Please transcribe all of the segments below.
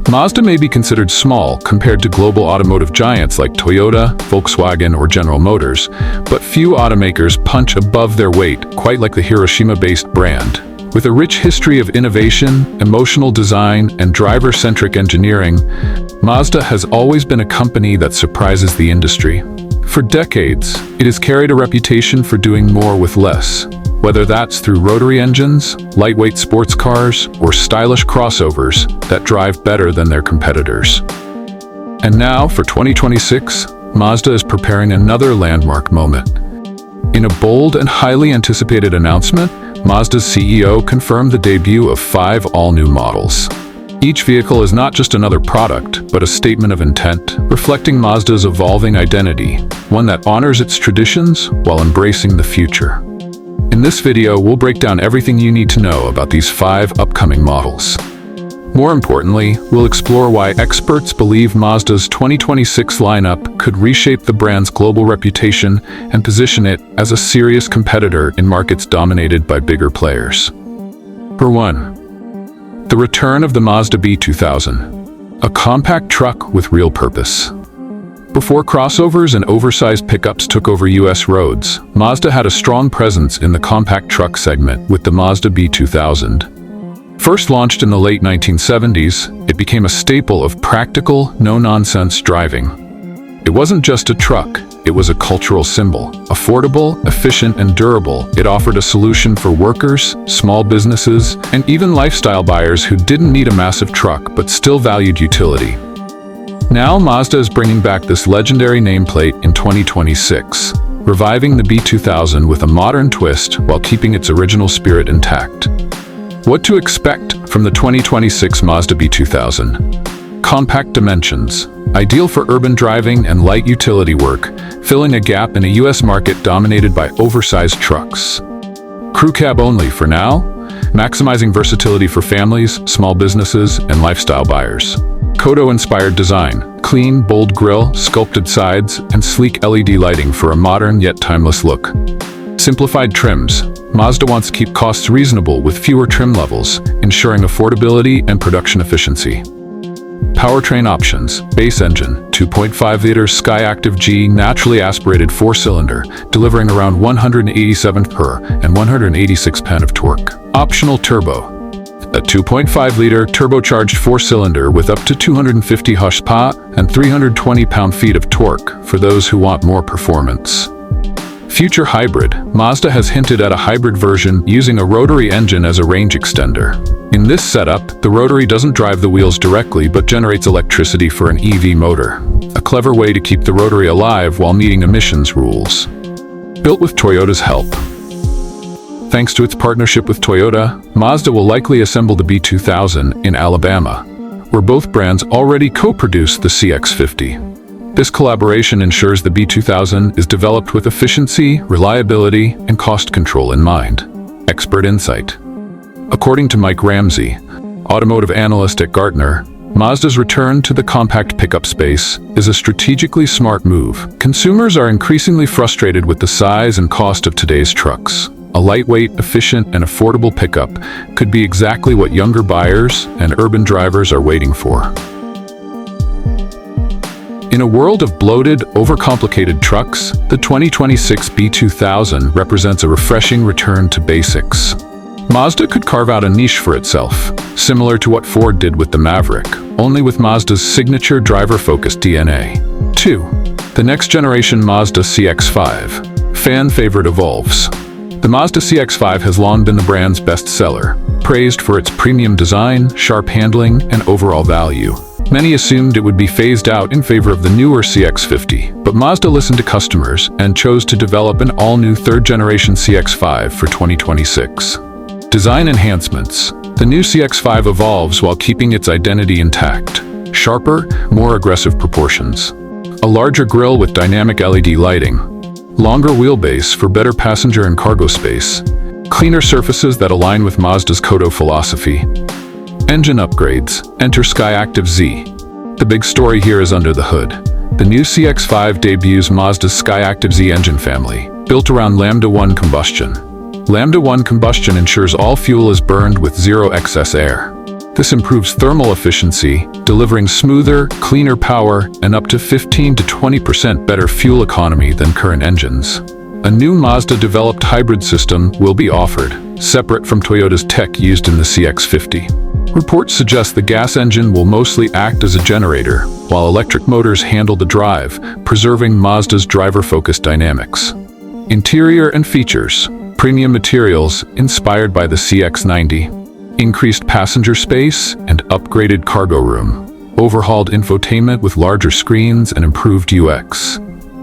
Mazda may be considered small compared to global automotive giants like Toyota, Volkswagen, or General Motors, but few automakers punch above their weight, quite like the Hiroshima-based brand. With a rich history of innovation, emotional design, and driver-centric engineering, Mazda has always been a company that surprises the industry. For decades, it has carried a reputation for doing more with less. Whether that's through rotary engines, lightweight sports cars, or stylish crossovers that drive better than their competitors. And now, for 2026, Mazda is preparing another landmark moment. In a bold and highly anticipated announcement, Mazda's CEO confirmed the debut of 5 all-new models. Each vehicle is not just another product, but a statement of intent, reflecting Mazda's evolving identity, one that honors its traditions while embracing the future. In this video, we'll break down everything you need to know about these 5 upcoming models. More importantly, we'll explore why experts believe Mazda's 2026 lineup could reshape the brand's global reputation and position it as a serious competitor in markets dominated by bigger players. For 1, the return of the Mazda B2000, a compact truck with real purpose. Before crossovers and oversized pickups took over U.S. roads, Mazda had a strong presence in the compact truck segment with the Mazda B2000. First launched in the late 1970s, it became a staple of practical, no-nonsense driving. It wasn't just a truck, it was a cultural symbol. Affordable, efficient, and durable, it offered a solution for workers, small businesses, and even lifestyle buyers who didn't need a massive truck but still valued utility. Now Mazda is bringing back this legendary nameplate in 2026, reviving the B2000 with a modern twist while keeping its original spirit intact. What to expect from the 2026 Mazda B2000? Compact dimensions, ideal for urban driving and light utility work, filling a gap in a U.S. market dominated by oversized trucks. Crew cab only for now, maximizing versatility for families, small businesses, and lifestyle buyers. Kodo-inspired design, clean, bold grille, sculpted sides, and sleek LED lighting for a modern yet timeless look. Simplified trims. Mazda wants to keep costs reasonable with fewer trim levels, ensuring affordability and production efficiency. Powertrain options. Base engine, 2.5-liter Skyactiv-Z naturally aspirated 4-cylinder, delivering around 187 per and 186 Nm of torque. Optional turbo. A 2.5-liter turbocharged 4-cylinder with up to 250 horsepower and 320 pound-feet of torque for those who want more performance. Future hybrid. Mazda has hinted at a hybrid version using a rotary engine as a range extender. In this setup, the rotary doesn't drive the wheels directly but generates electricity for an EV motor. A clever way to keep the rotary alive while meeting emissions rules. Built with Toyota's help. Thanks to its partnership with Toyota, Mazda will likely assemble the B2000 in Alabama, where both brands already co-produce the CX-50. This collaboration ensures the B2000 is developed with efficiency, reliability, and cost control in mind. Expert insight. According to Mike Ramsey, automotive analyst at Gartner, Mazda's return to the compact pickup space is a strategically smart move. Consumers are increasingly frustrated with the size and cost of today's trucks. A lightweight, efficient, and affordable pickup could be exactly what younger buyers and urban drivers are waiting for. In a world of bloated, overcomplicated trucks, the 2026 B2000 represents a refreshing return to basics. Mazda could carve out a niche for itself, similar to what Ford did with the Maverick, only with Mazda's signature driver-focused DNA. 2. The next-generation Mazda CX-5. Fan favorite evolves. The Mazda CX-5 has long been the brand's best seller, praised for its premium design, sharp handling, and overall value. Many assumed it would be phased out in favor of the newer CX-50, but Mazda listened to customers and chose to develop an all-new third-generation CX-5 for 2026. Design enhancements. The new CX-5 evolves while keeping its identity intact. Sharper, more aggressive proportions. A larger grille with dynamic LED lighting. Longer wheelbase for better passenger and cargo space. Cleaner surfaces that align with Mazda's Kodo philosophy. Engine upgrades. Enter Skyactiv-Z. The big story here is under the hood. The new CX-5 debuts Mazda's Skyactiv-Z engine family, built around Lambda 1 combustion. Lambda 1 combustion ensures all fuel is burned with zero excess air. This improves thermal efficiency, delivering smoother, cleaner power and up to 15 to 20% better fuel economy than current engines. A new Mazda-developed hybrid system will be offered, separate from Toyota's tech used in the CX-50. Reports suggest the gas engine will mostly act as a generator, while electric motors handle the drive, preserving Mazda's driver-focused dynamics. Interior and features: premium materials inspired by the CX-90, increased passenger space and upgraded cargo room, overhauled infotainment with larger screens and improved UX.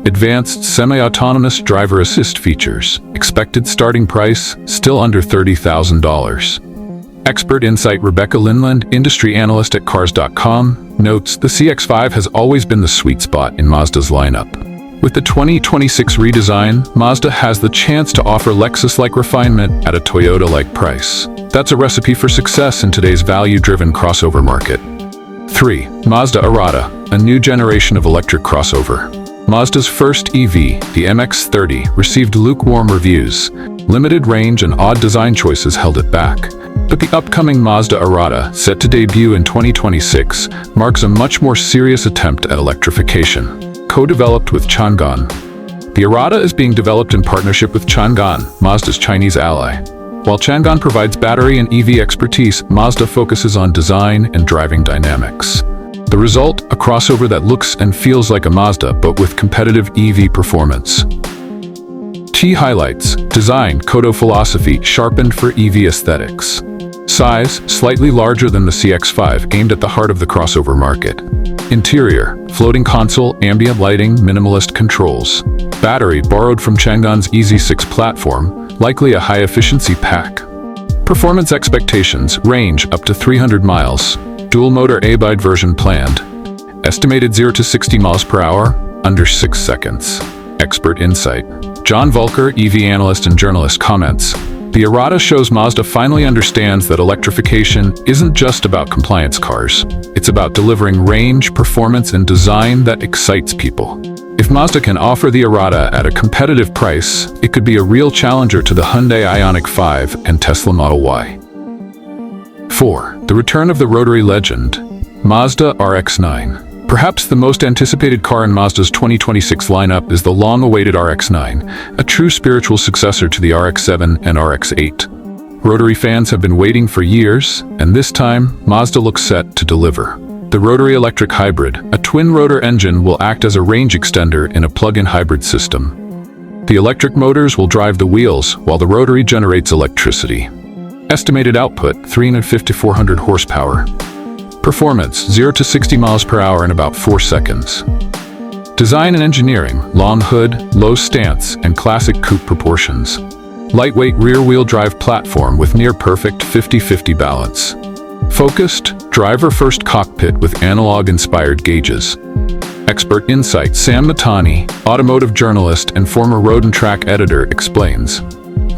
Advanced semi-autonomous driver assist features. Expected starting price still under $30,000. Expert insight: Rebecca Linland, industry analyst at Cars.com, notes the CX-5 has always been the sweet spot in Mazda's lineup. With the 2026 redesign, Mazda has the chance to offer Lexus-like refinement at a Toyota-like price. That's a recipe for success in today's value-driven crossover market. 3. Mazda Arata, a new generation of electric crossover. Mazda's first EV, the MX-30, received lukewarm reviews. Limited range and odd design choices held it back. But the upcoming Mazda Arata, set to debut in 2026, marks a much more serious attempt at electrification. Co-developed with Changan. The Arata is being developed in partnership with Changan, Mazda's Chinese ally. While Changan provides battery and EV expertise, Mazda focuses on design and driving dynamics. The result, a crossover that looks and feels like a Mazda but with competitive EV performance. Key highlights: design, Kodo philosophy, sharpened for EV aesthetics. Size, slightly larger than the CX-5, aimed at the heart of the crossover market. Interior, floating console, ambient lighting, minimalist controls. Battery, borrowed from Changan's EZ6 platform, likely a high-efficiency pack. Performance expectations, range up to 300 miles. Dual-motor A-Bide version planned. Estimated 0 to 60 miles per hour, under 6 seconds. Expert insight. John Volker, EV analyst and journalist, comments, the Arata shows Mazda finally understands that electrification isn't just about compliance cars. It's about delivering range, performance, and design that excites people. If Mazda can offer the Arata at a competitive price, it could be a real challenger to the Hyundai Ioniq 5 and Tesla Model Y. 4. The return of the rotary legend, Mazda RX-9. Perhaps the most anticipated car in Mazda's 2026 lineup is the long-awaited RX-9, a true spiritual successor to the RX-7 and RX-8. Rotary fans have been waiting for years, and this time, Mazda looks set to deliver. The rotary electric hybrid, a twin-rotor engine, will act as a range extender in a plug-in hybrid system. The electric motors will drive the wheels, while the rotary generates electricity. Estimated output, 350 to 400 horsepower. Performance, 0 to 60 miles per hour in about 4 seconds. Design and engineering, long hood, low stance, and classic coupe proportions. Lightweight rear-wheel drive platform with near-perfect 50-50 balance. Focused, driver-first cockpit with analog-inspired gauges. Expert insight: Sam Matani, automotive journalist and former Road and Track editor, explains,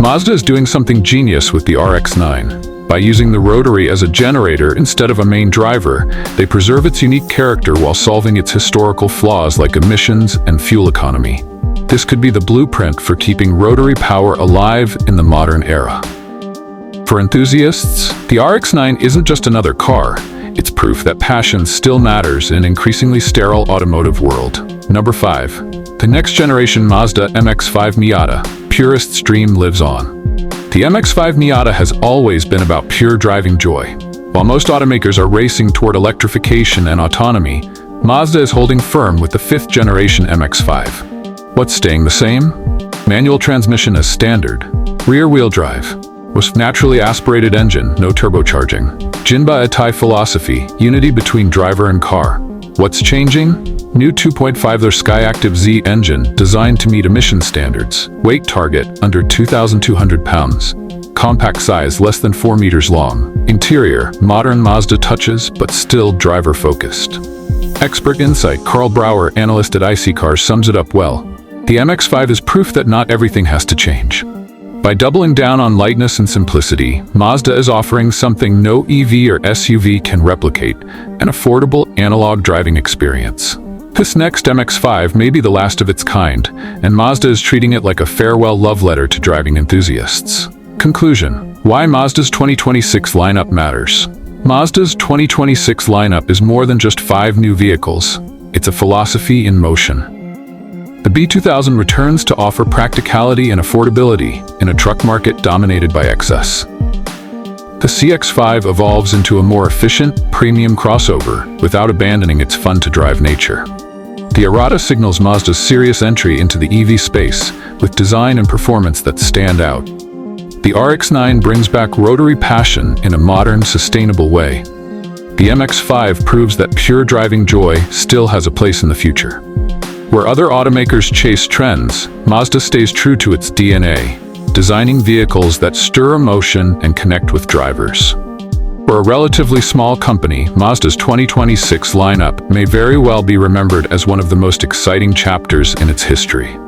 Mazda is doing something genius with the RX-9. By using the rotary as a generator instead of a main driver, they preserve its unique character while solving its historical flaws like emissions and fuel economy. This could be the blueprint for keeping rotary power alive in the modern era. For enthusiasts, the RX-9 isn't just another car. It's proof that passion still matters in an increasingly sterile automotive world. Number 5. The next generation Mazda MX-5 Miata. Purist's dream lives on. The MX-5 Miata has always been about pure driving joy. While most automakers are racing toward electrification and autonomy, Mazda is holding firm with the 5th generation MX-5. What's staying the same? Manual transmission as standard. Rear-wheel drive. With naturally aspirated engine, no turbocharging. Jinba Etai philosophy, unity between driver and car. What's changing? New 2.5-liter Skyactiv-Z engine designed to meet emission standards. Weight target under 2,200 pounds. Compact size less than 4 meters long. Interior, modern Mazda touches but still driver-focused. Expert insight: Carl Brauer, analyst at IC Cars, sums it up well. The MX-5 is proof that not everything has to change. By doubling down on lightness and simplicity, Mazda is offering something no EV or SUV can replicate: an affordable analog driving experience. This next MX-5 may be the last of its kind, and Mazda is treating it like a farewell love letter to driving enthusiasts. Conclusion: why Mazda's 2026 lineup matters. Mazda's 2026 lineup is more than just 5 new vehicles. It's a philosophy in motion. The B2000 returns to offer practicality and affordability in a truck market dominated by excess. The CX-5 evolves into a more efficient, premium crossover without abandoning its fun-to-drive nature. The Arata signals Mazda's serious entry into the EV space with design and performance that stand out. The RX-9 brings back rotary passion in a modern, sustainable way. The MX-5 proves that pure driving joy still has a place in the future. Where other automakers chase trends, Mazda stays true to its DNA, designing vehicles that stir emotion and connect with drivers. For a relatively small company, Mazda's 2026 lineup may very well be remembered as one of the most exciting chapters in its history.